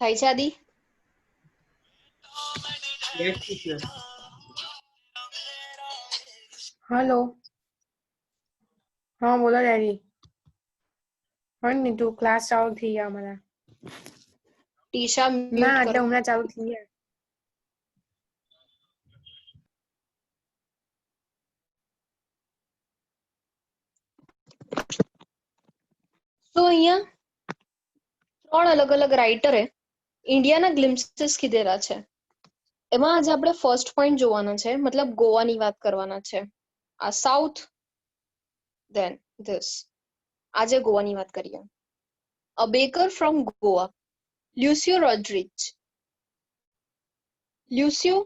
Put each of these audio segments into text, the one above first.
થાય છે આદિ? Yes, teacher. हेलो हाँ बोलो डैडी हाँ नीतू क्लास चालू थी गया हमारा ટીશા ना મ્યુટ એટલે કરો. હમણાં ચાલુ થઈ ગયા તો અહીંયા 3 અલગ અલગ રાઇટરે ઇન્ડિયાના ગ્લિમ્પ્સીસ કીધેલા છે. એમાં આજે આપણે ફર્સ્ટ પોઈન્ટ જોવાના છે, મતલબ ગોવાની વાત કરવાના છે. આ સાઉથ, ધેન ધીસ. આજે ગોવાની વાત કરીએ. અ બેકર ફ્રોમ ગોવા, લ્યુસિયો રોડ્રિજ. લ્યુસિયો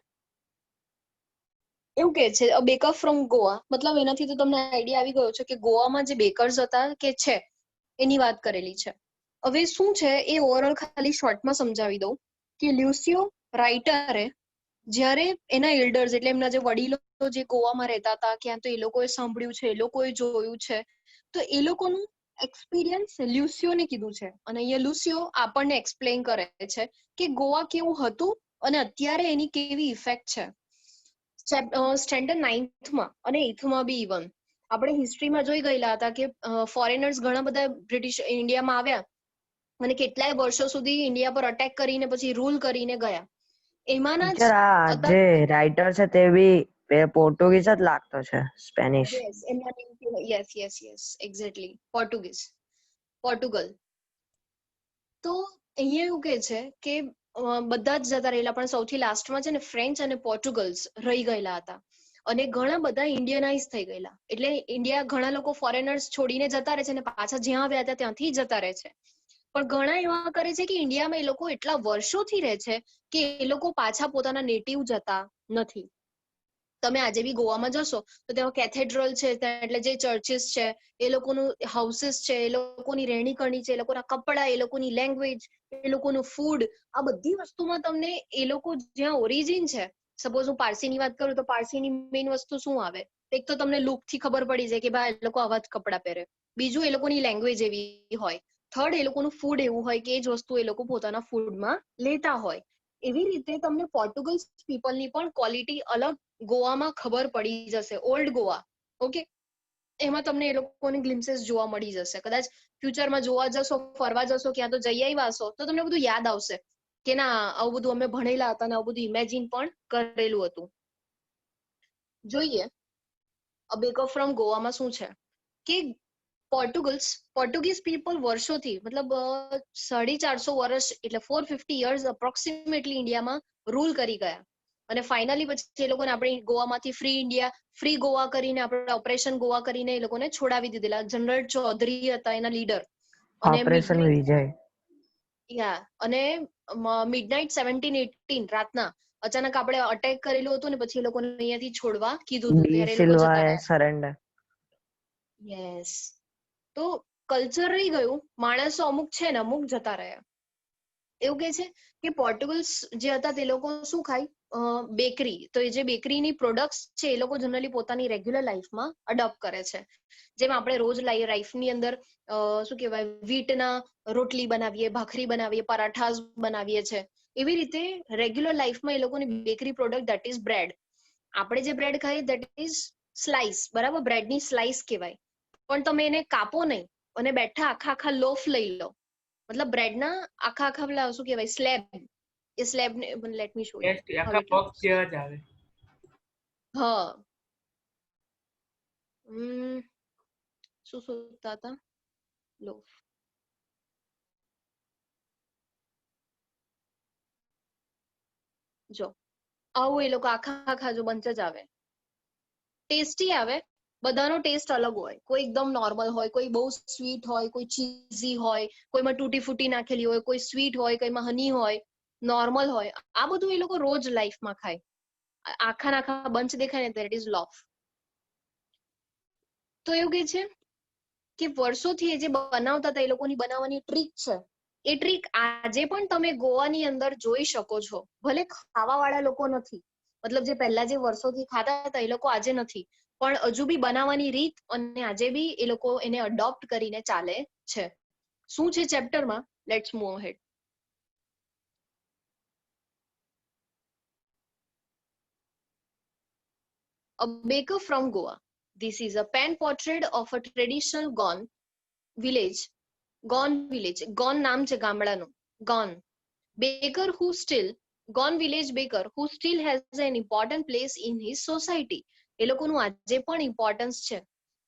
એવું કે છે અ બેકર ફ્રોમ ગોવા, મતલબ એનાથી તો તમને આઈડિયા આવી ગયો છે કે ગોવામાં જે બેકર્સ હતા કે છે એની વાત કરેલી છે. હવે શું છે એ ઓવરઓલ ખાલી શોર્ટમાં સમજાવી દઉં કે લ્યુસિયો રાઇટરે જ્યારે એના એલ્ડર્સ એટલે એમના જે વડીલો જે ગોવામાં રહેતા હતા, ક્યાં તો એ લોકોએ સાંભળ્યું છે, એ લોકોએ જોયું છે, તો એ લોકોનું એક્સપિરિયન્સ લ્યુસિયોને કીધું છે. અને અહીંયા લ્યુસિયો આપણને એક્સપ્લેન કરે છે કે ગોવા કેવું હતું અને અત્યારે એની કેવી ઇફેક્ટ છે. સ્ટેન્ડર્ડ 9th અને 8th બી ઇવન આપણે હિસ્ટ્રીમાં જોઈ ગયેલા હતા કે ફોરેનર્સ ઘણા બધા બ્રિટિશ ઇન્ડિયામાં આવ્યા અને કેટલાય વર્ષો સુધી ઇન્ડિયા પર અટેક કરીને પછી રૂલ કરીને ગયા. એમાંના ટીચર આ જે રાઇટર છે તે બી પોર્ટુગીઝ જ લાગતો છે, Spanish. Yes yes yes exactly Portugal. તો અહીંયા એવું કે છે કે બધા જ જતા રહેલા, પણ સૌથી લાસ્ટમાં છે ને ફ્રેન્ચ અને પોર્ટુગલ્સ રહી ગયેલા હતા અને ઘણા બધા ઇન્ડિયનાઇઝ થઈ ગયેલા. એટલે ઇન્ડિયા ઘણા લોકો ફોરેનર્સ છોડીને જતા રહે છે અને પાછા જ્યાં આવ્યા હતા ત્યાંથી જતા રહે છે. પણ ઘણા એવા કરે છે કે ઇન્ડિયામાં એ લોકો એટલા વર્ષોથી રહે છે કે એ લોકો પાછા પોતાના નેટિવ જતા નથી. તમે આજે બી ગોવામાં જશો તો ત્યાં કેથેડ્રલ છે, એટલે જે ચર્ચિસ છે, એ લોકોનું હાઉસીસ છે, એ લોકોની રહેણી કરણી છે, એ લોકોના કપડા, એ લોકોની લેંગ્વેજ, એ લોકોનું ફૂડ, આ બધી વસ્તુમાં તમને એ લોકો જ્યાં ઓરિજિન છે, સપોઝ હું પારસીની વાત કરું તો પારસીની મેઇન વસ્તુ શું આવે? એક તો તમને લુક થી ખબર પડી જાય કે ભાઈ એ લોકો આવા જ કપડા પહેરે. બીજું એ લોકોની લેંગ્વેજ એવી હોય. થર્ડ એ લોકોનું ફૂડ એવું હોય કે એ જ વસ્તુ એ લોકો પોતાના ફૂડમાં લેતા હોય. એવી રીતે તમને પોર્ટુગલ્સ પીપલની પણ ક્વોલિટી અલગ ગોવામાં ખબર પડી જશે. ઓલ્ડ ગોવા, ઓકે, એમાં તમને એ લોકોની ગ્લિમ્પસીસ જોવા મળી જશે. કદાચ ફ્યુચરમાં જોવા જશો, ફરવા જશો, ક્યાં તો જઈ આવ્યા હશો તો તમને બધું યાદ આવશે કે ના આવું બધું અમે ભણેલા હતા ને આવું બધું ઇમેજિન પણ કરેલું હતું. જોઈએ અ બેકર ફ્રોમ ગોવામાં શું છે કે પોર્ટુગીઝ પીપલ વર્ષોથી, મતલબ 450 વર્ષ એટલે 450 યર્સ અપ્રોક્સિમેટલી ઇન્ડિયામાં રૂલ કરી ગયા. અને ફાઇનલી પછી એ લોકોને આપણે ગોવામાંથી ફ્રી ગોવા કરીને આપણે ઓપરેશન ગોવા કરીને એ લોકોને છોડાવી દીધેલા. જનરલ ચૌધરી હતા એના લીડર. અને ઓપરેશન વિજય. અને મિડનાઇટ 1718 રાતના અચાનક આપણે અટેક કરેલું હતું ને પછી એ લોકોને અહીંયાથી છોડવા કીધું હતું, ત્યારે એ લોકો જતા રહ્યા. સરેન્ડર. યસ. તો કલ્ચર રહી ગયું, માણસો અમુક છે ને અમુક જતા રહ્યા. એવું કે છે કે પોર્ટુગલ્સ જે હતા તે લોકો શું ખાય? બેકરી. તો એ જે બેકરીની પ્રોડક્ટ્સ છે એ લોકો જનરલી પોતાની રેગ્યુલર લાઈફમાં અડોપ્ટ કરે છે. જેમ આપણે રોજ લાઈફની અંદર શું કહેવાય, વીટના રોટલી બનાવીએ, ભાખરી બનાવીએ, પરાઠાસ બનાવીએ છે, એવી રીતે રેગ્યુલર લાઈફમાં એ લોકોની bakery product that is bread. આપણે જે બ્રેડ ખાઈએ દેટ ઇઝ સ્લાઇસ, બરાબર? બ્રેડની સ્લાઇસ કહેવાય. પણ તમે એને કાપો નહીં અને બેઠા આખા લોફ લઈ લો, મતલબ બ્રેડના આખા પેલા શું કહેવાય સ્લેબ, એ સ્લેબ ને let me show you how it looks. જેવા જ આવે. હા. શું શોધતા હતા? લોફ. જો આવું એ લોકો આખા જો બંચ જ આવે. ટેસ્ટી આવે, બધાનો ટેસ્ટ અલગ હોય. કોઈ એકદમ નોર્મલ હોય, કોઈ બહુ સ્વીટ હોય, કોઈ ચીઝી હોય, કોઈમાં તૂટી ફૂટી નાખેલી હોય, કોઈ સ્વીટ હોય, કોઈમાં હની હોય, નોર્મલ હોય. આ બધું એ લોકો રોજ લાઈફમાં ખાય. આખા બંચ દેખાય ને દેટ ઇઝ લોફ. તો એવું કે છે કે વર્ષોથી એ જે બનાવતા હતા એ લોકોની બનાવવાની ટ્રીક છે, એ ટ્રીક આજે પણ તમે ગોવાની અંદર જોઈ શકો છો. ભલે ખાવા વાળા લોકો નથી, મતલબ જે પહેલા જે વર્ષોથી ખાતા હતા એ લોકો આજે નથી, પણ હજુ બી બનાવવાની રીત અને આજે બી એ લોકો એને અડોપ્ટ કરીને ચાલે છે. શું છે ચેપ્ટરમાં? Let's move ahead. A baker from Goa. This is a pen portrait of a traditional village. Gone નામ છે ગામડાનું. Gone. Baker who still, Gone village baker who still has an important place in his society. એ લોકોનું આજે પણ importance છે.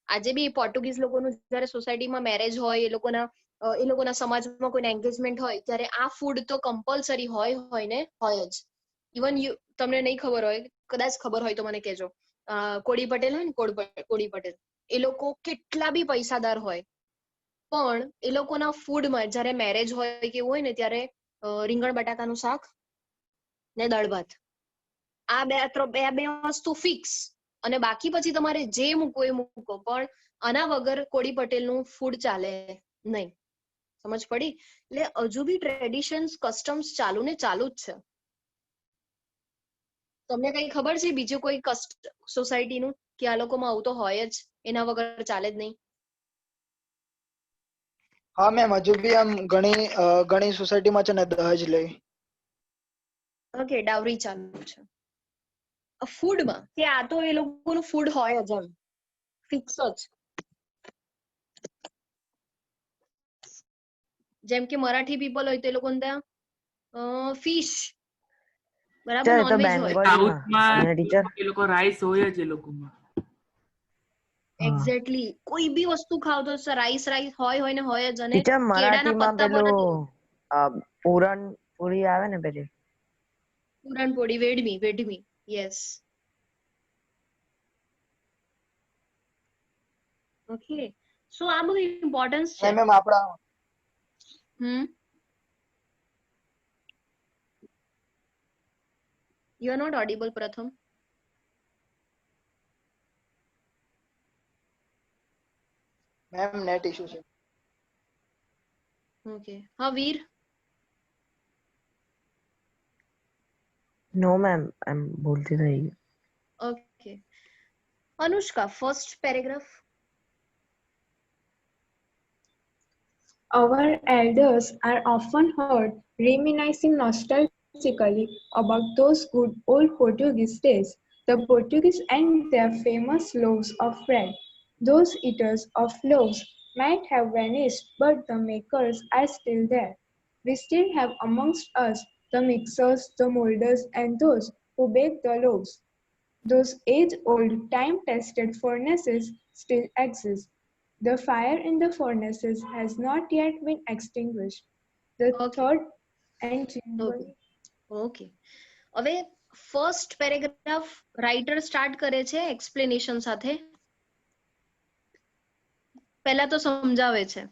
આજે બી Portuguese લોકોનું જ્યારે સોસાયટીમાં મેરેજ હોય, એ લોકોના સમાજમાં કોઈના એન્ગેજમેન્ટ હોય ત્યારે આ ફૂડ તો કમ્પલસરી હોય ને હોય જ. ઇવન તમને નહીં ખબર હોય, કદાચ ખબર હોય તો મને કહેજો. કોળી પટેલ હોય ને, કોળી પટેલ, એ લોકો કેટલા બી પૈસાદાર હોય પણ એ લોકોના ફૂડમાં જ્યારે મેરેજ હોય કે એવું હોય ને ત્યારે રીંગણ બટાકાનું શાક ને દાળ ભાત, આ બે વસ્તુ ફિક્સ. અને બાકી પછી તમારે જે મૂકો એ મૂકો, પણ આના વગર કોળી પટેલનું ફૂડ ચાલે નહીં. સમજ પડી? એટલે હજુ બી ટ્રેડિશન્સ, કસ્ટમ્સ ચાલુ ને ચાલુ જ છે. તમને કઈ ખબર છે બીજું કોઈ સોસાયટીનું કે આ લોકોમાં આવું તો હોય જ, એના વગર ચાલે જ નહીં? હા મેમ, હજુ બી આમ ઘણી સોસાયટીમાં છે ને દહેજ લે. ઓકે, ડાવરી ચાલુ છે ફૂડમાં, કે આ તો એ લોકોનું ફૂડ હોય જ એમ ફિક્સ જ. જેમ કે મરાઠી પીપલ હોય તો એ લોકોને ત્યાં ફિશ, બરાબર, ટીચર, એ તો નોનવેજ હોય. બેંગોલીમાં અને ટીચર એ લોકો રાઈસ હોય જ એ લોકોમાં. એક્ઝેક્ટલી, કોઈ બી વસ્તુ ખાવ તો રાઈસ હોય ને હોય જ. અને ટીચર કેળાના મરાઠીમાં પત્તા પર જ પેલું પૂરણ પૂરી આવે ને પેલી પૂરણપોળી, વેડમી, યસ. ઓકે, સો આ બધું ઇમ્પોર્ટન્સ છે. મેમ આપણા યુ આર નોટ ઓડિબલ, પ્રથમ. મેમ નેટ ઇશ્યુ છે. ઓકે, હા વીર. નો મેમ, એમ ભૂલથી થઈ ગયું. Okay, Anushka, first paragraph. Our elders are often heard reminiscing nostalgically about those good old Portuguese days. The Portuguese and their famous loaves of bread. Those eaters of loaves might have vanished, but the makers are still there. We still have amongst us the mixers, the molders, and those who bake the loaves. Those age-old, time-tested furnaces still exist. The fire in the furnaces has not yet been extinguished. The Okay. third and jingle. Okay, હવે first paragraph writer start કરે છે explanation સાથે. પહેલા તો સમજાવે છે,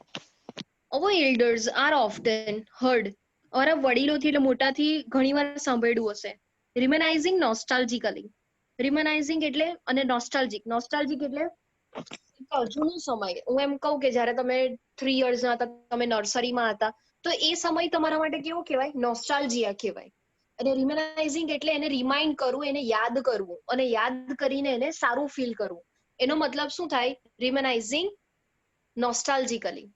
our elders are often heard, અમારા વડીલોથી એટલે મોટાથી ઘણીવાર સાંભળ્યું હશે. રિમેનાઇઝિંગ નોસ્ટાલ્જિકલી, રિમેનાઇઝિંગ એટલે અને નોસ્ટાલ્જિક એટલે જૂનો સમય. હું એમ કહું કે જયારે તમે 3 years ના હતા, તમે નર્સરીમાં હતા, તો એ સમય તમારા માટે કેવો કહેવાય? નોસ્ટાલ્જિયા કહેવાય. અને રિમેનાઇઝિંગ એટલે એને રિમાઇન્ડ કરવું, એને યાદ કરવું, અને યાદ કરીને એને સારું ફીલ કરવું. એનો મતલબ શું થાય? રિમેનાઇઝિંગ નોસ્ટાલ્જિકલી.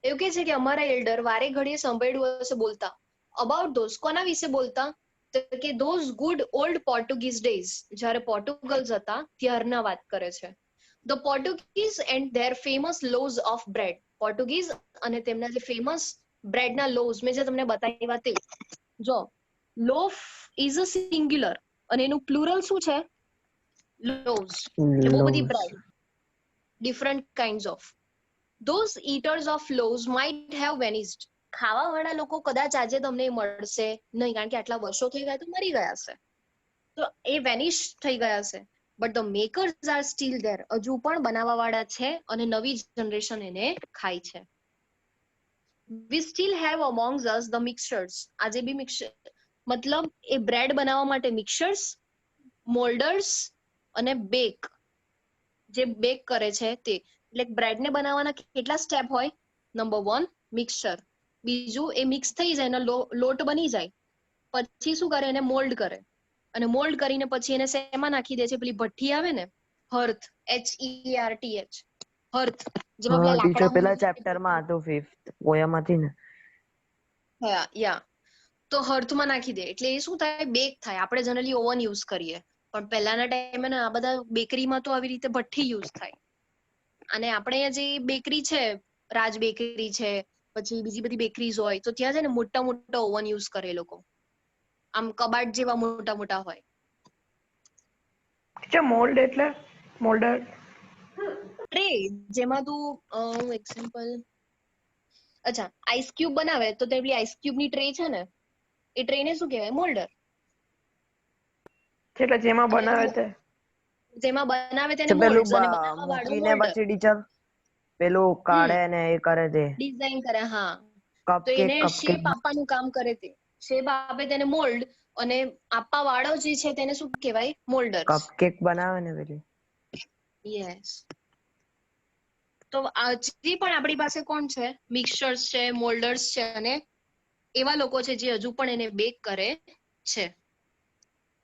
એવું કે છે કે અમારા એલ્ડર વારે ઘડીએ સાંભળ્યું હશે બોલતા અબાઉટ ધોઝ, કોના વિશે બોલતા? તો કે those good old Portuguese days, જ્યારે પોર્ટુગલ્સ હતા ત્યારના વાત કરે છે. The Portuguese and there famous lose of bread. Portuguese અને તેમના જે ફેમસ બ્રેડના લોઝ મેં જે તમને બતાવ્યા તે. જો, લોફ ઇઝ અ સિંગ્યુલર અને એનું પ્લુરલ શું છે? લોઝ. એટલે બહુ બધી bread, different kinds of. Those eaters of loaves might have vanished. ખાવાવાળા લોકો કદાચ આજે તમને મળશે નહીં, કારણ કે આટલા વર્ષો થઈ ગયા તો મરી ગયા છે, તો એ વેનિશ થઈ ગયા છે. But the makers are still there. હજુ પણ બનાવવાવાળા છે અને નવી જનરેશન એને ખાય છે. We still have amongst us the mixers. આજે બી મિક્સર, મતલબ એ બ્રેડ બનાવવા માટે મિક્સર્સ, મોલ્ડર્સ અને જે બેક કરે છે તે. એટલે બ્રેડને બનાવવાના કેટલા સ્ટેપ હોય? નંબર 1 મિક્સચર, બીજું એ મિક્સ થઈ જાય, એનો લોટ બની જાય, પછી શું કરે? એને મોલ્ડ કરે, અને મોલ્ડ કરીને પછી એને શેમાં નાખી દે છે? પેલી ભઠ્ઠી આવે ને, હર્થ, HERTH, હર્થ, જેમાં પેલા ટીચર લાકડા પેલા ચેપ્ટરમાં હતું 5th પોયમમાંથી ને. યા, તો હર્થમાં નાખી દે એટલે એ શું થાય? બેક થાય. આપણે જનરલી ઓવન યુઝ કરીએ, પણ પહેલાના ટાઈમે ને આ બધા બેકરીમાં તો આવી રીતે ભઠ્ઠી યુઝ થાય. અને આપણે અહીંયા જે બેકરી છે, રાજ બેકરી છે, પછી બીજી બધી બેકરીઝ હોય તો ત્યાં છે ને મોટા મોટા ઓવન યુઝ કરે એ લોકો, આમ કબાટ જેવા મોટા મોટા હોય. મોલ્ડ એટલે મોલ્ડર ટ્રે જેમાં તું હું એક્ઝામ્પલ, અચ્છા આઈસ ક્યુબ બનાવે તો તે પેલી આઈસ ક્યુબ ની ટ્રે છે ને, એ ટ્રે ને શું કહેવાય? મોલ્ડર. એટલે જેમાં બનાવે તે જેમાં બનાવે તેને પેલું મોલ્ડ્સ અને બનાવવા વાળું મૂકીને મોલ્ડર. પછી ટીચર પેલું કાઢે ને એ કરે તે ડિઝાઇન કરે, હા. તો કપકેક એને શેપ આપવાનું કામ કરે, તે શેપ આપે તેને મોલ્ડ, અને આપવા વાળો જે છે તેને શું કહેવાય? મોલ્ડર્સ. કપકેક બનાવે ને પેલી. યસ. તો હજી પણ આપણી પાસે કોણ છે? મિક્સચર્સ છે, મોલ્ડર્સ છે, અને એવા લોકો છે જે હજુ પણ એને બેક કરે છે.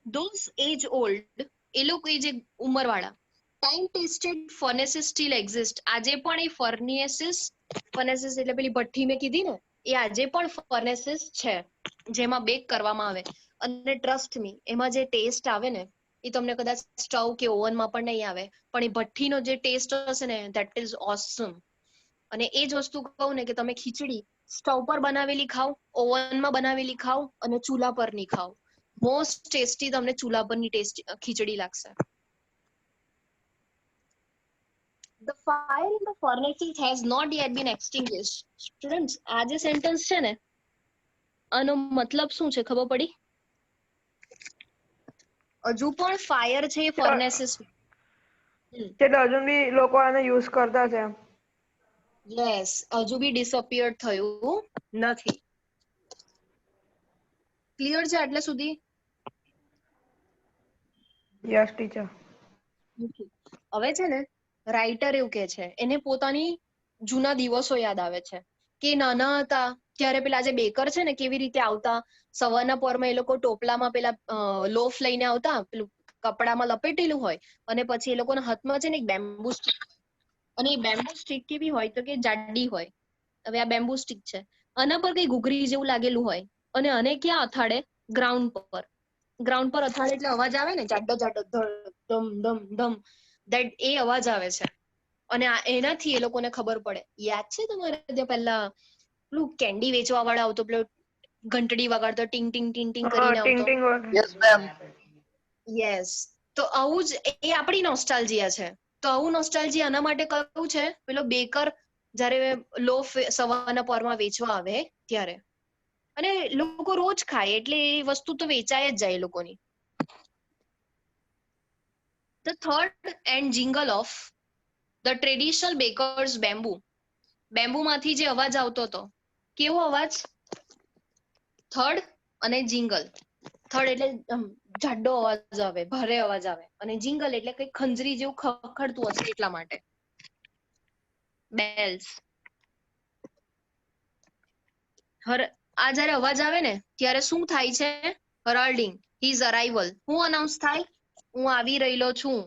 ધોઝ એજ ઓલ્ડ, એ લોકો જે ઉંમરવાળા, ટાઈમ ટેસ્ટેડ ફર્નેસીસ સ્ટીલ એક્ઝિસ્ટ. આજે પણ એ ફર્નેસીસ એટલે પેલી ભઠ્ઠી મેં કીધી ને, એ આજે પણ ફર્નેસીસ છે જેમાં બેક કરવામાં આવે. અને ટ્રસ્ટ મી, એમાં જે ટેસ્ટ આવે ને એ તમને કદાચ સ્ટવ કે ઓવનમાં પણ નહીં આવે, પણ એ ભઠ્ઠીનો જે ટેસ્ટ હશે ને, ધેટ ઇઝ ઓસમ. અને એ જ વસ્તુ કહું ને કે તમે ખીચડી સ્ટવ પર બનાવેલી ખાઓ, ઓવનમાં બનાવેલી ખાઓ, અને ચૂલા પરની ખાઓ, મોસ્ટ ટેસ્ટી તમને ચૂલા પરની ખીચડી લાગશે. The fire in the furnaces has not yet been extinguished. Students, આ જે સેન્ટેન્સ છે ને, આનો મતલબ શું છે ખબર પડી? હજુ પણ ફાયર છે એ ફર્નેસીસ. એટલે હજુ બી લોકો આને યુઝ કરતા છે. યસ, હજુ બી ડિસઅપિયર થયું નથી. ક્લિયર છે આટલે સુધી? Yes teacher. હવે છે ને રાઇટર એવું કે છે, એને પોતાની જૂના દિવસો યાદ આવે છે કે નાના હતા ત્યારે પેલા જે બેકર છે ને કેવી રીતે આવતા, સવારના પોરમાં એ લોકો ટોપલામાં પેલા લોફ લઈને આવતા, પેલું કપડામાં લપેટેલું હોય, અને પછી એ લોકોના હાથમાં છે ને એક બેમ્બુ સ્ટિક, અને એ બેમ્બુ સ્ટિક કેવી હોય તો કે જાડી હોય. હવે આ બેમ્બુ સ્ટિક છે, આના પર કઈ ઘૂઘરી જેવું લાગેલું હોય, અને આને ક્યાં અથાડે? ગ્રાઉન્ડ પર. ગ્રાઉન્ડ પર અથાડે એટલે અવાજ આવે ને, જાડો જાડો ધમ ધમ ધમ, દેટ એ અવાજ આવે છે. અને એનાથી એ લોકોને ખબર પડે. યાદ છે તમારે ત્યાં પહેલા પેલું કેન્ડી વેચવા વાળા આવતો, પેલો ઘંટડી વગાડતો, ટિંગ ટિંગ ટિંગ ટિંગ કરીને આવતો? ટિંગ યસ મેમ. યસ. તો આવું જ એ આપણી નોસ્ટાલ્જિયા છે. તો આવું નોસ્ટાલ્જિયા આના માટે કયું છે? પેલો બેકર જ્યારે લોફ સવારના પોરમાં વેચવા આવે ત્યારે. અને લોકો રોજ ખાય એટલે એ વસ્તુ તો વેચાય જ જાય લોકોની. The third and jingle of the traditional baker's bamboo. બેમ્બુમાંથી જે અવાજ આવતો હતો, કેવો અવાજ? થર્ડ અને જિંગલ. થર્ડ એટલે જાડો અવાજ આવે, ભારે અવાજ આવે, અને જિંગલ એટલે કઈ ખંજરી જેવું ખખડતું હશે એટલા માટે. બેલ્સ. આ જયારે અવાજ આવે ને ત્યારે શું થાય છે? હરાલ્ડિંગ, હિઝ અરાઇવલ. હું અનાઉન્સ થાય? હું આવી રહેલો છું.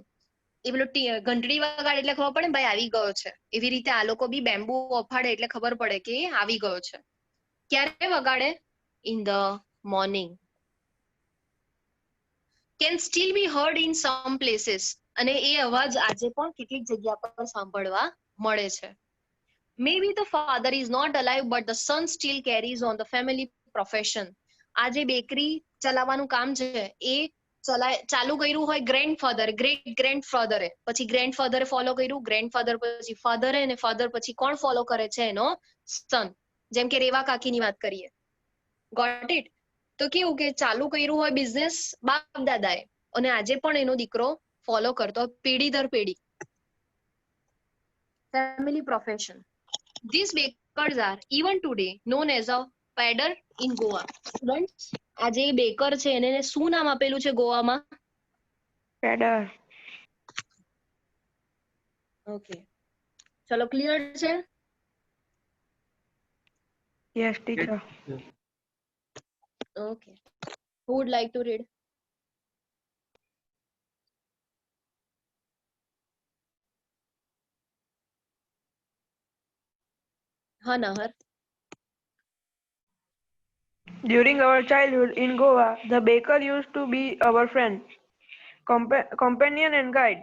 એ પેલો ઘંટડી વગાડે એટલે ખબર પડે ને ભાઈ આવી ગયો છે. એવી રીતે આ લોકો બી બેમ્બુ અફાડે એટલે ખબર પડે કે આવી ગયો છે. ક્યારે વગાડે? In the morning. Can still be heard in some places. અને એ અવાજ આજે પણ કેટલીક જગ્યા પર સાંભળવા મળે છે. Maybe the father is not alive but the son still carries on the family profession. આ જે બેકરી ચલાવવાનું કામ છે એ ચાલુ કર્યું હોય ગ્રેન્ડફાધર, ગ્રેટ ગ્રેન્ડફાધરે, પછી ગ્રેન્ડફાધરે ફોલો કર્યું, ગ્રેન્ડફાધર પછી ફાધરે, અને ફાધર પછી કોણ ફોલો કરે છે? એનો સન. જેમ કે રેવા કાકીની વાત કરીએ. Got it? તો કેવું કે ચાલુ કર્યું હોય બિઝનેસ બાપ દાદાએ, અને આજે પણ એનો દીકરો ફોલો કરતો પેઢી દર પેઢી. Family profession. These bakers are even today known as a padder in Goa. Students, આ જે બેકર છે એને શું નામ આપેલું છે ગોવામાં? પેડર. ઓકે, ચલો ક્લિયર છે? Yes teacher. Okay. Who would like to read? હા નહર. During our childhood in Goa, the baker used to be our friend. companion and guide.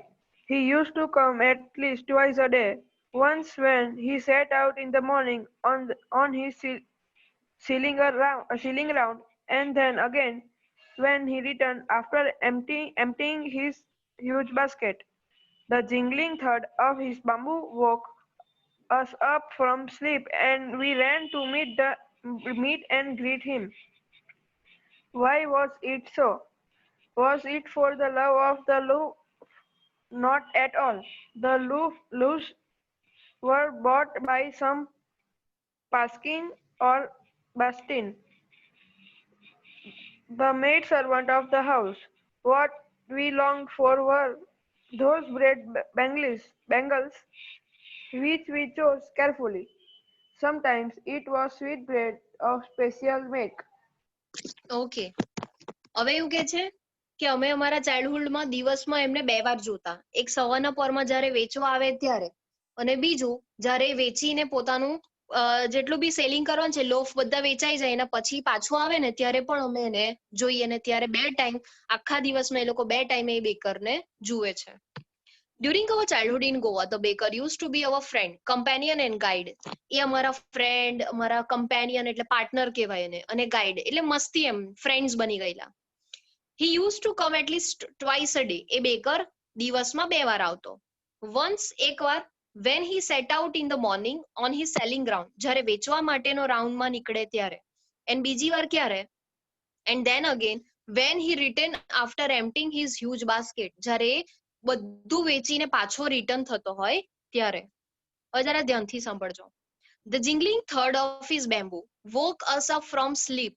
He used to come at least twice a day. Once when he set out in the morning on his sealing round, and then again when he returned after emptying his huge basket. The jingling thud of his bamboo woke us up from sleep, and we ran to meet and greet him. Why was it so? Was it for the love of the loo? Not at all. The loos were bought by some Paskin or Bastin, the maid-servant of the house. What we longed for were those bangles, which we chose carefully. Sometimes it was sweet bread of special make. Okay, હવે એવું કે છે કે અમે અમારા ચાઇલ્ડહુડમાં દિવસમાં એમને 2 વાર જોતા. એક સવારના પોરમાં જ્યારે વેચવા આવે ત્યારે, અને બીજું જ્યારે વેચીને પોતાનું જેટલું બી સેલિંગ કરવાનું છે, લોફ બધા વેચાઈ જાય એના પછી પાછું આવે ને ત્યારે પણ અમે એને જોઈએ, ને ત્યારે 2 ટાઈમ આખા દિવસમાં એ લોકો 2 ટાઈમ એ બેકરને જુએ છે. During our childhood in Goa, the baker use to be our friend, companion and guide. એ અમારા ફ્રેન્ડ, અમારા કમ્પેનિયન એટલે પાર્ટનર કહેવાય એને, અને ગાઈડ એટલે મસ્તી, એમ ફ્રેન્ડ્સ બની ગયેલા. He use to come at least twice a day. એ બેકર દિવસમાં 2 વાર આવતો. વન્સ, એકવાર, when he set out in the morning on he selling ground, જ્યારે વેચવા માટેનો રાઉન્ડમાં નીકળે ત્યારે. એન્ડ બીજી વાર ક્યારે? And then again when he return after emptying his huge basket, જ્યારે બધું વેચીને પાછો રિટર્ન થતો હોય ત્યારે. હવે જરા ધ્યાનથી સાંભળજો. ધ જિંગલિંગ થર્ડ of his bamboo woke us up from sleep.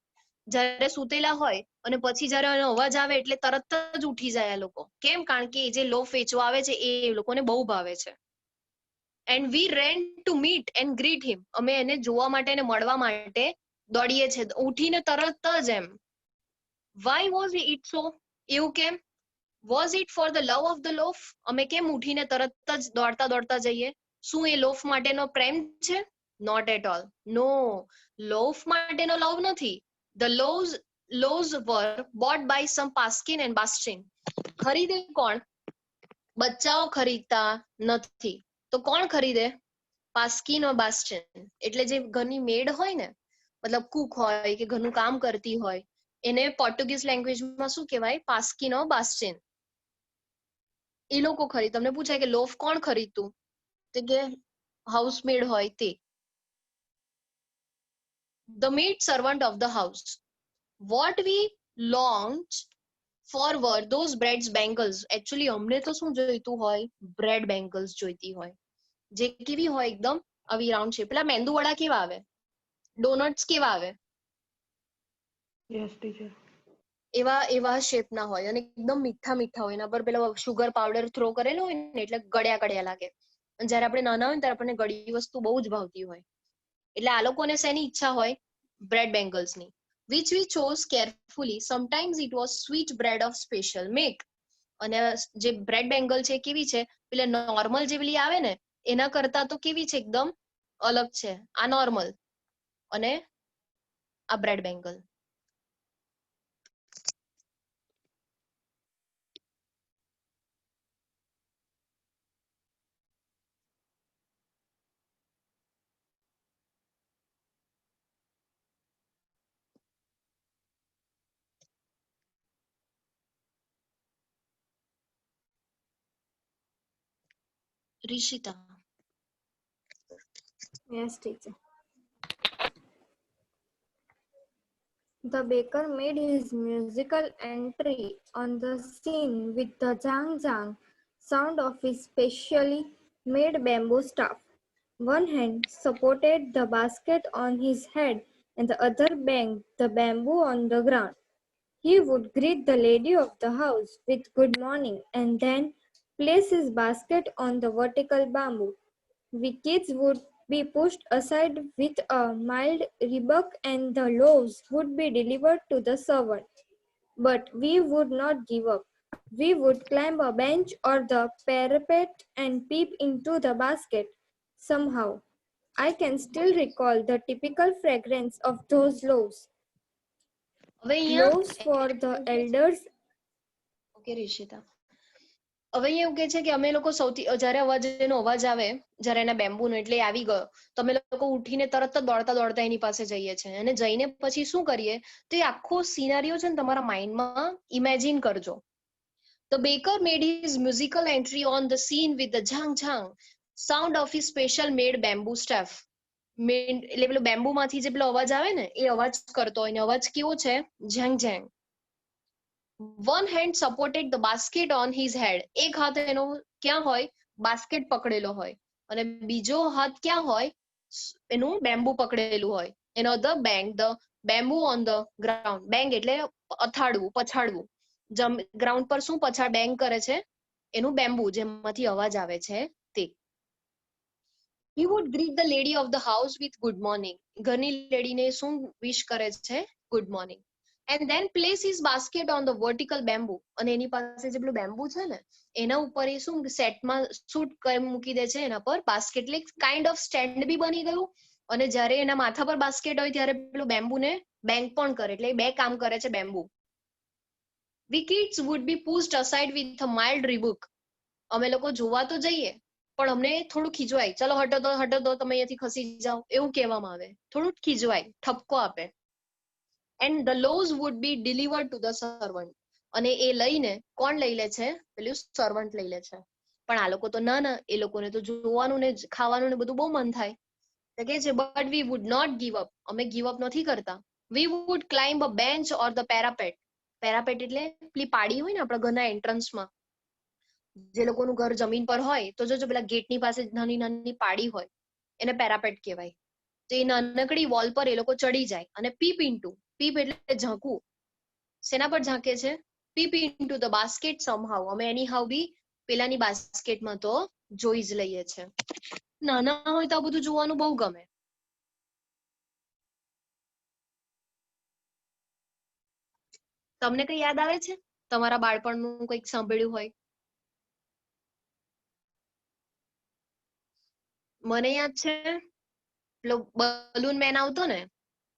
જ્યારે સૂતેલા હોય અને પછી જ્યારે એનો અવાજ આવે એટલે તરત જ ઉઠી જાય આ લોકો. કેમ? કારણ કે એ જે લોફ વેચવા આવે છે એ લોકોને બહુ ભાવે છે. And we ran to meet and greet him. અમે એને જોવા માટે અને મળવા માટે દોડીએ છે, ઉઠીને તરત જ એમ. Why was it so? એવું કેમ? Was it for the love of the loaf? અમે કેમ ઉઠીને તરત જ દોડતા દોડતા જઈએ? શું એ લોફ માટેનો પ્રેમ છે? Not at all. No, loaf માટેનો લવ નથી. The loaves were bought by some Paskin and Bastin. ખરીદે કોણ? બચ્ચાઓ ખરીદતા નથી. તો કોણ ખરીદે? પાસ્કિન ઓર બાસ્ટિન. એટલે જે ઘરની મેડ હોય ને, મતલબ કુક હોય કે ઘરનું કામ કરતી હોય, એને પોર્ટુગીઝ લેંગ્વેજમાં શું કહેવાય? પાસ્કિન ઓર બાસ્ટિન. એ લોકો ખરીદ. તમને પૂછાય કે લોફ કોણ ખરીદતું? તો કે હાઉસમેડ હોય તે. The maid servant of the house. What we longed for were those breads bangles. Actually અમને તો શું જોઈતું હોય? બ્રેડ બેંગલ્સ જોઈતી હોય, જે કેવી હોય? એકદમ આવી રાઉન્ડ શેપ. પેલા મેંદુ વડા કેવા આવે? ડોનટ્સ કેવા આવે? Yes, teacher. એવા શેપના હોય અને એકદમ મીઠા મીઠા હોય. એના પર પેલો શુગર પાવડર થ્રો કરેલો હોય ને એટલે ગળ્યા ગળ્યા લાગે. અને જયારે આપણે નાના હોય ને ત્યારે આપણને ગળી વસ્તુ બહુ જ ભાવતી હોય. એટલે આ લોકોને શેની ઈચ્છા હોય? બ્રેડ બેંગલ્સની. Which we chose carefully. Sometimes it was sweet bread of special make. અને જે બ્રેડ બેંગલ છે કેવી છે? પેલે નોર્મલ જે પેલી આવે ને એના કરતા તો કેવી છે? એકદમ અલગ છે. આ નોર્મલ અને આ bread Bengal. Rishita. Yes, teacher. The baker made his musical entry on the scene with the jang jang sound of his specially made bamboo staff. One hand supported the basket on his head and the other banged the bamboo on the ground. He would greet the lady of the house with good morning and then place his basket on the vertical bamboo. We kids would be pushed aside with a mild rebuke and the loaves would be delivered to the servant. But we would not give up. We would climb a bench or the parapet and peep into the basket. Somehow, I can still recall the typical fragrance of those loaves. હવે અહીંયા Loaves for the elders. Okay Rishita, હવે અહીંયા એવું કે છે કે અમે લોકો સૌથી જ્યારે એનો અવાજ આવે, જ્યારે એના બેમ્બુનો એટલે એ આવી ગયો, તો અમે લોકો ઉઠીને તરત જ દોડતા દોડતા એની પાસે જઈએ છીએ, અને જઈને પછી શું કરીએ તો એ આખો સિનારીઓ છે ને તમારા માઇન્ડમાં ઇમેજિન કરજો. The baker made his musical entry on the scene with the jang jang sound of his special made bamboo staff. એટલે પેલો બેમ્બુ માંથી જે પેલો અવાજ આવે ને એ અવાજ કરતો હોય, ને અવાજ કેવો છે? ઝેંગ ઝેંગ. One hand supported the basket on his head. એક હાથ એનો ક્યાં હોય? બાસ્કેટ પકડેલો હોય, અને બીજો હાથ ક્યાં હોય? એનું બેમ્બુ પકડેલું હોય. Another bang the bamboo on the ground. Bang એટલે અથાડવું, પછાડવું. ગ્રાઉન્ડ પર શું બેંગ કરે છે? એનું બેમ્બુ જેમાંથી અવાજ આવે છે તે. He would greet the lady of the house with good morning. ઘરની લેડીને શું વિશ કરે છે? Good morning. And then place his basket on the vertical bamboo. અને એની પાસે જે પેલું બેમ્બુ છે ને એના ઉપર એ શું સેટમાં શૂટ મૂકી દે છે એના પર બાસ્કેટ, એટલે કાઇન્ડ ઓફ સ્ટેન્ડ બી બની ગયું, અને જ્યારે એના માથા પર બાસ્કેટ હોય ત્યારે પેલું બેમ્બુને બેંગ પણ કરે, એટલે બે કામ કરે છે bamboo. We kids would be pushed aside with a mild rebuke. અમે લોકો જોવા તો જઈએ પણ અમને થોડું ખીજવાય, ચલો હટો દો તમે અહીંયાથી ખસી જાઓ, એવું કહેવામાં આવે, થોડું ખીજવાય, ઠપકો આપે. And the loaves would be delivered to the servant. અને એ લઈને કોણ લઈ લે છે? પેલું સર્વન્ટ લઈ લે છે. પણ આ લોકો તો ના, એ લોકોને તો જોવાનું ને ખાવાનું ને બધું બહુ મન થાય. તો કે છે but we would not give up. અમે give up નથી કરતા. We would climb a bench or the parapet. Parapet એટલે પેલી પાડી હોય ને આપણા ઘરના એન્ટ્રન્સમાં, જે લોકોનું ઘર જમીન પર હોય તો જો પેલા ગેટની પાસે નાની નાની પાડી હોય એને પેરાપેટ કહેવાય. તો એ નાનકડી વોલ પર એ લોકો ચડી જાય અને પીપ એટલે ઝાંકવું. શેના પર ઝાંકે છે? પીપ ઇન્ટુ ધ બાસ્કેટ સમહાઉ. અમે એની હાઉ બી પેલાની બાસ્કેટમાં તો જોઈ જ લઈએ છે. નાના હોય તો આ બધું જોવાનું બહુ ગમે. તમને કઈ યાદ આવે છે તમારા બાળપણનું કંઈક સાંભળ્યું હોય? મને યાદ છે પેલો બલૂન મેન આવતો ને,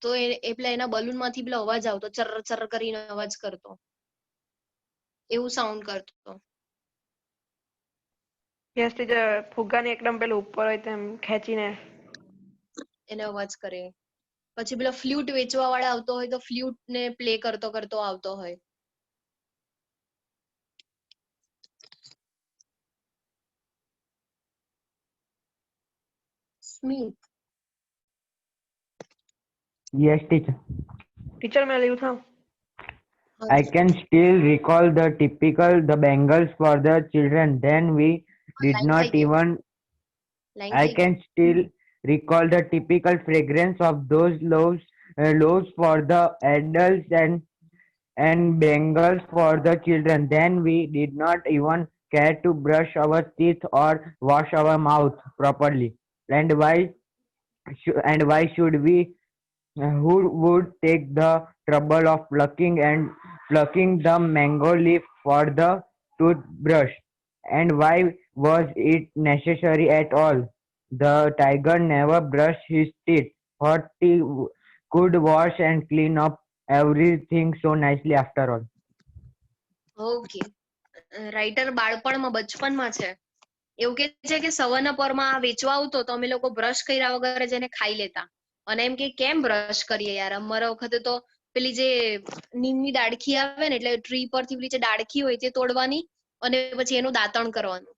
તો એ પેલા એના બલૂન માંથી પેલો અવાજ આવતો, ચર ચર કરીને અવાજ કરતો, એવું સાઉન્ડ કરતો. યસ ટીચર, ફુગ્ગાને એકદમ પેલું ઉપર હોય તેમ ખેંચીને એને અવાજ કરે. પછી પેલા ફ્લ્યુટ વેચવા વાળા આવતો હોય તો ફ્લ્યુટ ને પ્લે કરતો કરતો આવતો હોય. સ્મિત. Yes, teacher. ટીચર મેં લીધું થાવ. I can still recall the bangles for the children. Then we did Line not થઈ ગઈ. even. Line I થઈ ગઈ. can still recall the typical fragrance of those loaves for the adults and bangles for the children. Then we did not even care to brush our teeth or wash our mouth properly. And why should we? Who would take the trouble of plucking the mango leaf for the toothbrush? And why was it necessary at all? The tiger never brushed his teeth, but he could wash and clean up everything so nicely after all. Okay. Writer બાળપણમાં બચપનમાં છે એવું કે છે કે સવારના પરમાં વેચવા આવતો તો અમે લોકો બ્રશ કર્યા વગર જ એને ખાઈ લેતા, અને એમ કે કેમ બ્રશ કરીએ યાર, અમારા વખતે તો પેલી જે નીમની ડાળખી આવે ને, એટલે ટ્રી પરથી પેલી જે ડાળખી હોય તે તોડવાની અને પછી એનું દાંતણ કરવાનું,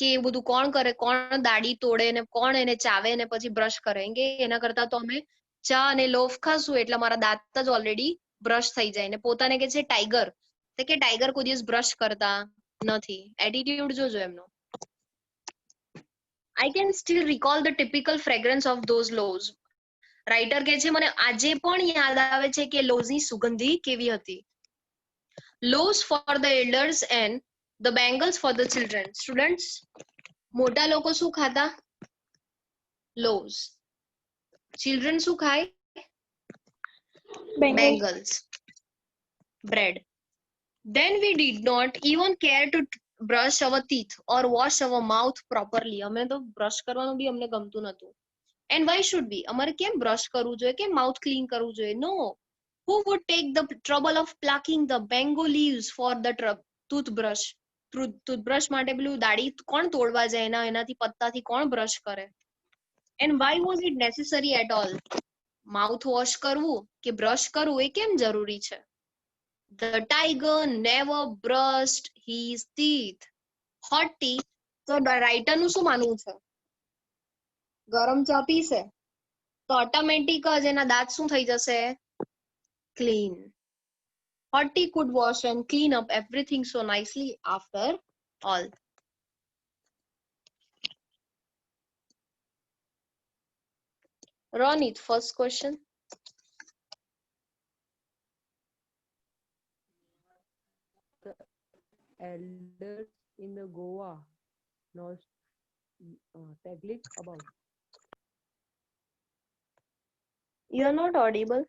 કે એ બધું કોણ કરે, કોણ દાડી તોડે ને કોણ એને ચાવે ને પછી બ્રશ કરે, કે એના કરતા તો અમે ચા અને લોફ ખાશું એટલે અમારા દાંત જ ઓલરેડી બ્રશ થઈ જાય. ને પોતાને કે છે ટાઈગર, તો કે ટાઈગર કોઈ દિવસ બ્રશ કરતા નથી. એટીટ્યુડ જોજો એમનો. I can still recall the typical fragrance of those loaves. Writer કે છે મને આજે પણ યાદ આવે છે કે લોઝની સુગંધી કેવી હતી. Loaves for the elders and the bangles for the children. Students, મોટા લોકો શું ખાતા? Loaves. Children શું ખાય? Bangles. Bread. Then we did not even care to brush our teeth or wash our mouth properly. અમે તો બ્રશ કરવાનું બી અમને ગમતું નતું. And why should we? અમારે કેમ બ્રશ કરવું જોઈએ, કેમ માઉથ ક્લીન કરવું જોઈએ? No. Who would take the trouble of plucking the mango leaves for the toothbrush? Toothbrush માટે પેલું દાઢી કોણ તોડવા જાય એનાથી પત્તાથી કોણ બ્રશ કરે? And why was it necessary at all? Mouthwash કરવું કે બ્રશ કરવું એ કેમ જરૂરી છે? The tiger never brushed his teeth. Hot tea. તો રાઇટર નું શું માનવું છે? ગરમ ચા પીશે તો ઓટોમેટિક જ એના દાંત શું થઈ જશે? Clean. Hot tea could wash and clean up everything so nicely after all. Ronit, first question. Elders in the Goa nostalgic about? You are not audible.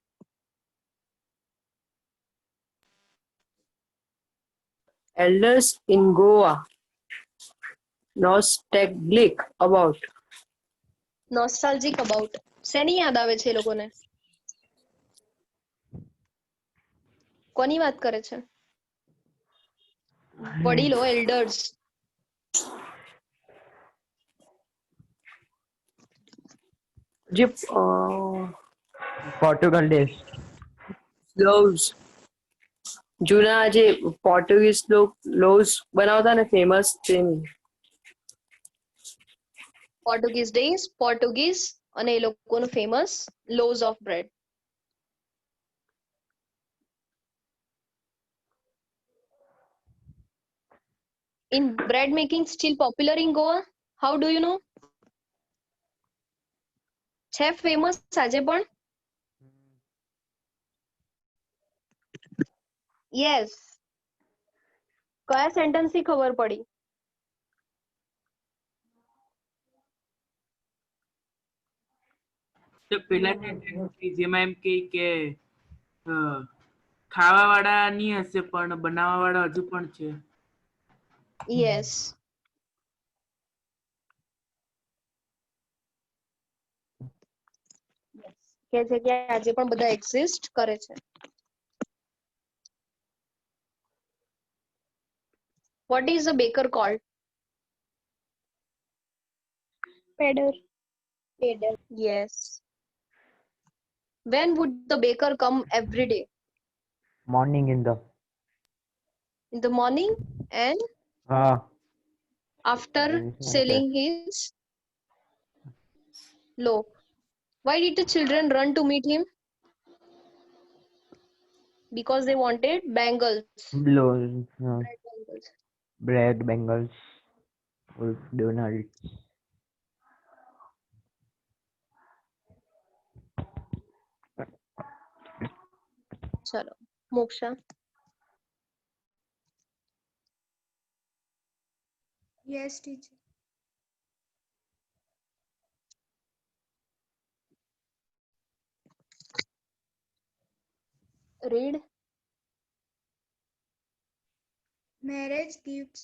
Elders in Goa nostalgic about? Nostalgic about. શેની યાદ આવે છે એ લોકોને? કોની વાત કરે છે? વડીલો, એલ્ડર્સ. પોર્ટુગલ દેશ. Loaves. જૂના જે પોર્ટુગીઝ લોક લોવ્સ બનાવતા ને ફેમસ છે. પોર્ટુગીઝ ડેઝ, પોર્ટુગીઝ અને એ લોકોનું famous lose of bread. In bread making still popular in Goa? How do you know? છે ફેમસ આજે પણ? યસ. કયા સેન્ટેન્સ થી ખબર પડી? તો પેલા જેમાં એમ કે ખાવા વાળા ની હશે પણ બનાવવા વાળા હજુ પણ છે. યસ. કે છે કે આજે પણ બધા એક્ઝિસ્ટ કરે છે. What is a baker called? Pedder. Yes. When would the baker come every day? Morning in In the morning and after selling his loaf. Why did the children run to meet him? Because they wanted bangles. bread bangles with donuts. ચલો Moksha. Yes, teacher. Read. Marriage gifts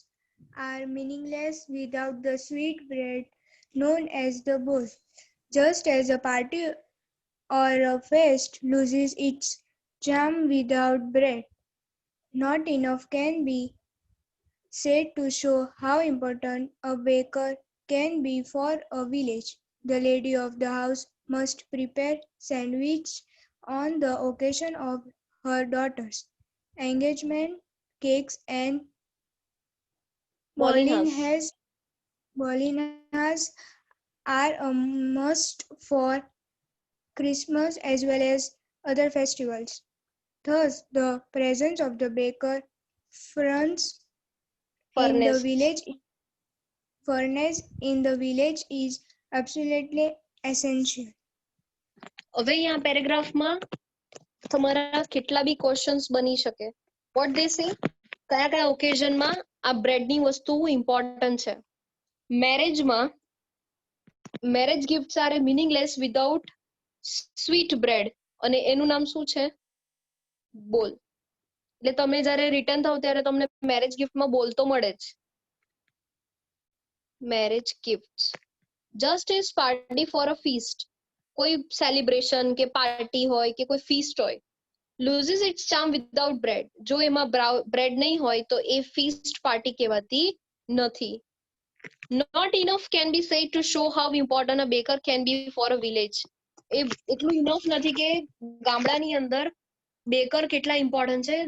are meaningless without the sweet bread known as the bowl. Just as a party or a feast loses its charm without bread, not enough can be said to show how important a baker can be for a village. The lady of the house must prepare sandwiches on the occasion of her daughters' engagement, cakes and bolinas are a must for Christmas as well as other festivals. Thus, the presence of the baker furnace in the village is absolutely essential. હવે અહીંયા પેરેગ્રાફમાં તમારા કેટલા બી questions બની શકે. What they say? કયા કયા ઓકેઝનમાં આ બ્રેડની વસ્તુ ઇમ્પોર્ટન્ટ છે? Marriage gifts are meaningless without sweet bread અને એનું નામ શું છે? બોલ. એટલે તમે જ્યારે રિટર્ન થાવ ત્યારે તમને મેરેજ ગિફ્ટમાં બોલ તો મળે જ. Marriage gifts just is party for a feast. કોઈ સેલિબ્રેશન કે પાર્ટી હોય કે કોઈ ફીસ્ટ હોય loses its charm without bread. જો એમાં બ્રેડ નહીં હોય તો એ ફીસ્ટ પાર્ટી કહેવાતી નથી. Not enough can be said to show how important a baker can be for a village. એ એટલું ઇનફ નથી કે ગામડાની અંદર બેકર કેટલા ઇમ્પોર્ટન્ટ છે.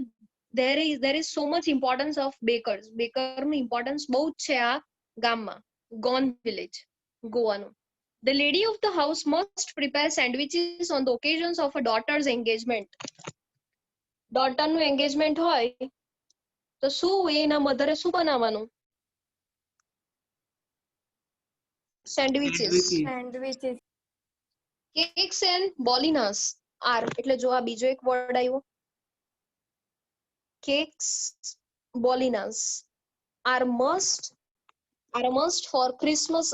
there is so much importance of bakers. બેકરનું ઇમ્પોર્ટન્સ બહુ જ છે આ ગામમાં. ગોન વિલેજ, ગોવાનું. The lady of the house must prepare sandwiches on the occasions of a daughter's engagement. ડોટરનું એન્ગેજમેન્ટ હોય તો શું એના મધરે શું બનાવવાનું? સેન્ડવિચીસ. Sandwiches. કેક્સ એન્ડ બોલિનાસ આર, એટલે જો આ બીજો એક વર્ડ આવ્યો, કેક્સ બોલિનાસ are must for Christmas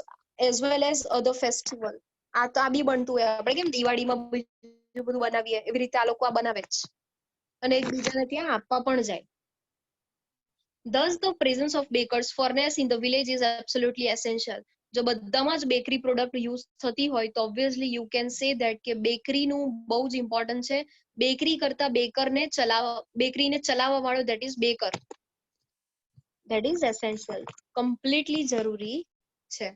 as well as other festival. આ તો આ બી બનતું હોય, આપણે કેમ દિવાળીમાં બીજું બધું બનાવીએ એવી રીતે આ લોકો આ બનાવે જ અને એકબીજાને ત્યાં આપવા પણ જાય. Thus the presence of bakers furnace in the village is absolutely essential. જો બધામાં જ બેકરી પ્રોડક્ટ યુઝ થતી હોય તો obviously you can say that કે બેકરીનું બહુ જ ઇમ્પોર્ટન્ટ છે. બેકરી કરતા બેકરીને ચલાવવા વાળો that is baker, that is essential, completely જરૂરી છે.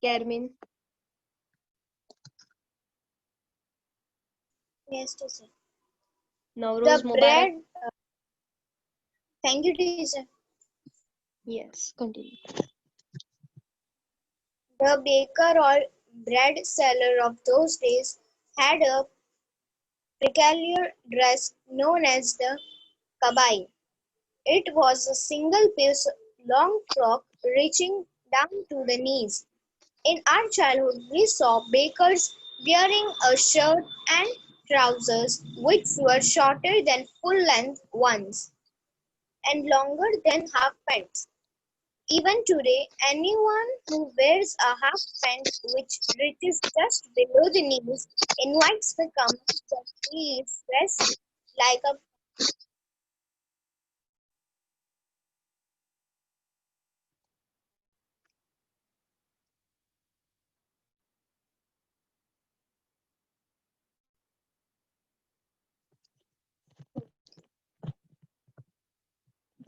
Carmen. Yes, teacher. Navroz The Mubarak. bread. Thank you, teacher. Yes, continue. The baker or bread seller of those days had a peculiar dress known as the kabai. It was a single piece long frock reaching down to the knees. In our childhood, we saw bakers wearing a shirt and trousers which were shorter than full-length ones and longer than half pants. Even today, anyone who wears a half pant which reaches just below the knees invites the comment that he is dressed like a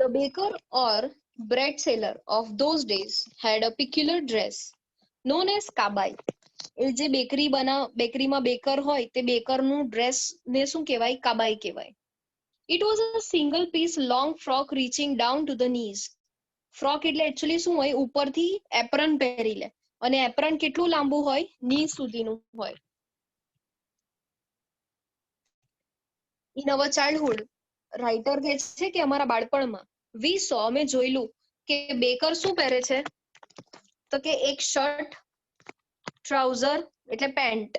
The baker or bread seller of those days had a peculiar dress known as kabai. એ જે બેકરીમાં baker હોય તે બેકરનું dress ને શું કહેવાય? કાબાઈ કહેવાય. It was a single piece long frock reaching down to the knees. Frock એટલે actually શું હોય? ઉપરથી એપ્રન પહેરી લે અને એપ્રન કેટલું લાંબુ હોય? ની સુધીનું હોય. In our childhood, રાઇટર કહે છે કે અમારા બાળપણમાં વી સો, અમે જોયેલું કે બેકર શું પહેરે છે? તો કે એક શર્ટ, ટ્રાઉઝર એટલે પેન્ટ,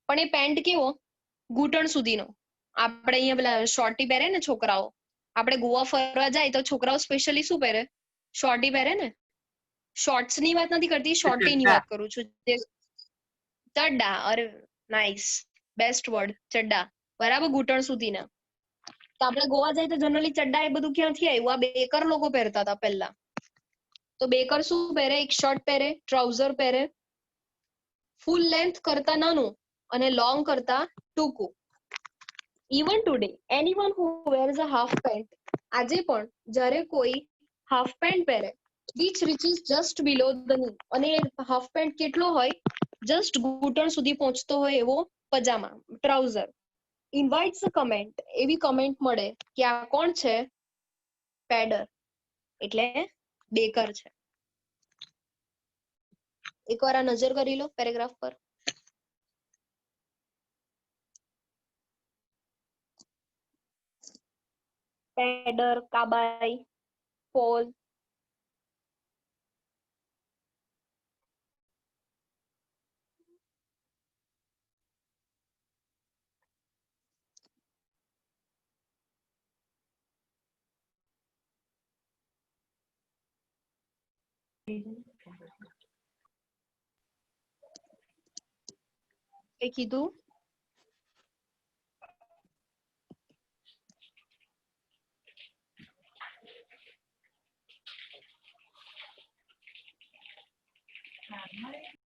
પણ એ પેન્ટ કેવો? ઘૂંટણ સુધીનો. આપણે અહીંયા પેલા શોર્ટી પહેરે ને છોકરાઓ, આપણે ગોવા ફરવા જાય તો છોકરાઓ સ્પેશિયલી શું પહેરે? શોર્ટી પહેરે ને. શોર્ટ્સ ની વાત નથી કરતી, શોર્ટી ની વાત કરું છું. ચડ્ડા. અરે નાઇસ, બેસ્ટ વર્ડ, ચડ્ડા. બરાબર, ઘૂંટણ સુધીના. તો આપણે ગોવા જાય તો જનરલી ચડ્ડા એ બધું ક્યાંથી આવ્યું? આ બેકર લોકો પહેરતા હતા પહેલા. તો બેકર શું પહેરે? એક શર્ટ પહેરે, ટ્રાઉઝર પહેરે, ફૂલ લેન્થ કરતા નાનું અને લોંગ કરતા ટૂંકું. Even today, anyone who wears a half pant, આજે પણ જ્યારે કોઈ હાફ પેન્ટ પહેરે, which reaches just below the knee, અને હાફ પેન્ટ કેટલો હોય? જસ્ટ ઘૂંટણ સુધી પહોંચતો હોય એવો પજામા, ટ્રાઉઝર. ઇન્વાઇટ્સ અ કમેન્ટ, એવી કમેન્ટ મળે કે આ કોણ છે? પેડર, એટલે બેકર છે. એકવાર આ નજર કરી લો પેરેગ્રાફ પર. પેડર, કાબાઈ, પોલ. એ કીધું?